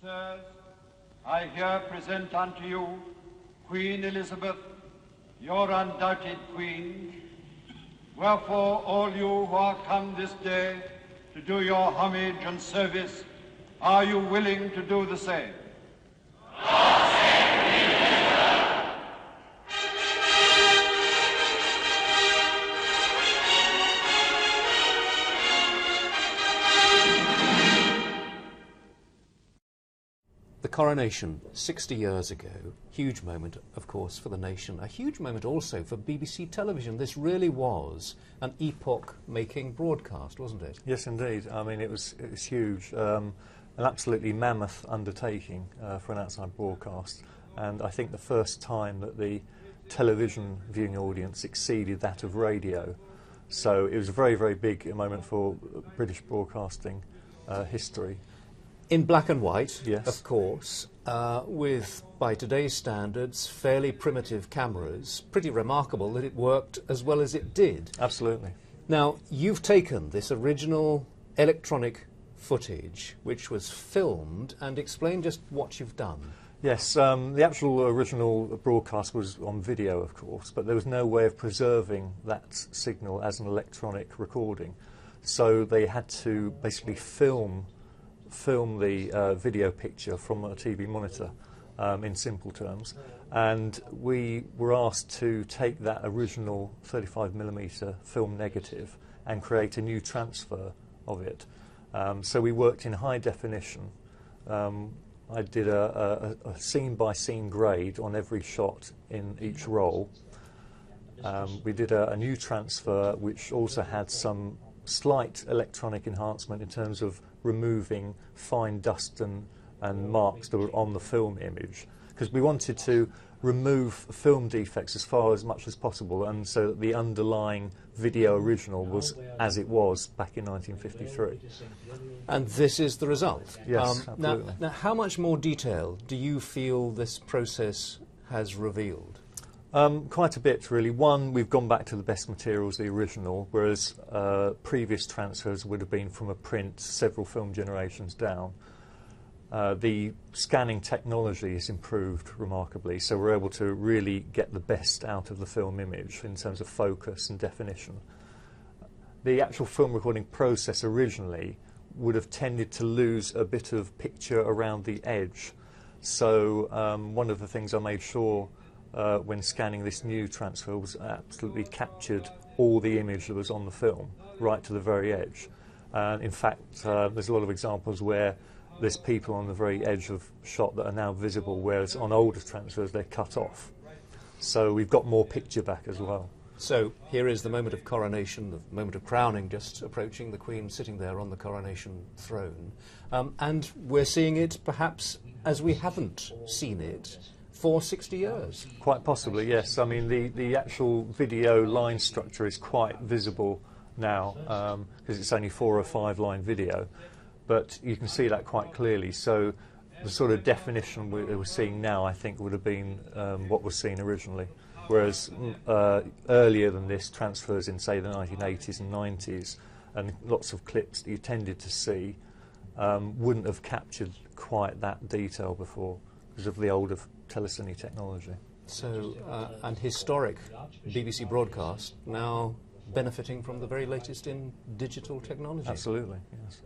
Sirs, I here present unto you Queen Elizabeth, your undoubted Queen. Wherefore, all you who are come this day to do your homage and service, are you willing to do the same? The coronation, 60 years ago, huge moment, of course, for the nation, a huge moment also for BBC television. This really was an epoch-making broadcast, wasn't it? Yes, indeed. I mean, it was huge, an absolutely mammoth undertaking for an outside broadcast, and I think the first time that the television viewing audience exceeded that of radio. So it was a very, very big moment for British broadcasting history. In black and white, yes, of course, with, by today's standards, fairly primitive cameras. Pretty remarkable that it worked as well as it did. Absolutely. Now, you've taken this original electronic footage, which was filmed, and explain just what you've done. Yes, the actual original broadcast was on video, of course, but there was no way of preserving that signal as an electronic recording. So they had to basically film the video picture from a TV monitor, in simple terms, and we were asked to take that original 35mm film negative and create a new transfer of it. So we worked in high definition. I did a scene-by-scene grade on every shot in each role. We did a new transfer which also had some slight electronic enhancement in terms of removing fine dust and marks that were on the film image, because we wanted to remove film defects as much as possible, and so that the underlying video original was as it was back in 1953. And this is the result. Yes, absolutely. Now, how much more detail do you feel this process has revealed? Quite a bit, really. One, we've gone back to the best materials, the original, whereas previous transfers would have been from a print several film generations down. The scanning technology has improved remarkably, so we're able to really get the best out of the film image in terms of focus and definition. The actual film recording process originally would have tended to lose a bit of picture around the edge. So one of the things I made sure when scanning this new transfer was absolutely captured all the image that was on the film, right to the very edge. In fact, there's a lot of examples where there's people on the very edge of shot that are now visible, whereas on older transfers they're cut off. So we've got more picture back as well. So here is the moment of coronation, the moment of crowning just approaching, the Queen sitting there on the coronation throne. And we're seeing it perhaps as we haven't seen it for 60 years. Quite possibly, yes. I mean, the actual video line structure is quite visible now, because it's only 4 or 5 line video, but you can see that quite clearly. So the sort of definition we're seeing now, I think, would have been what was seen originally, whereas earlier than this, transfers in, say, the 1980s and 90s, and lots of clips that you tended to see wouldn't have captured quite that detail before, because of the older telecine technology. So an historic BBC broadcast now benefiting from the very latest in digital technology. Absolutely, yes.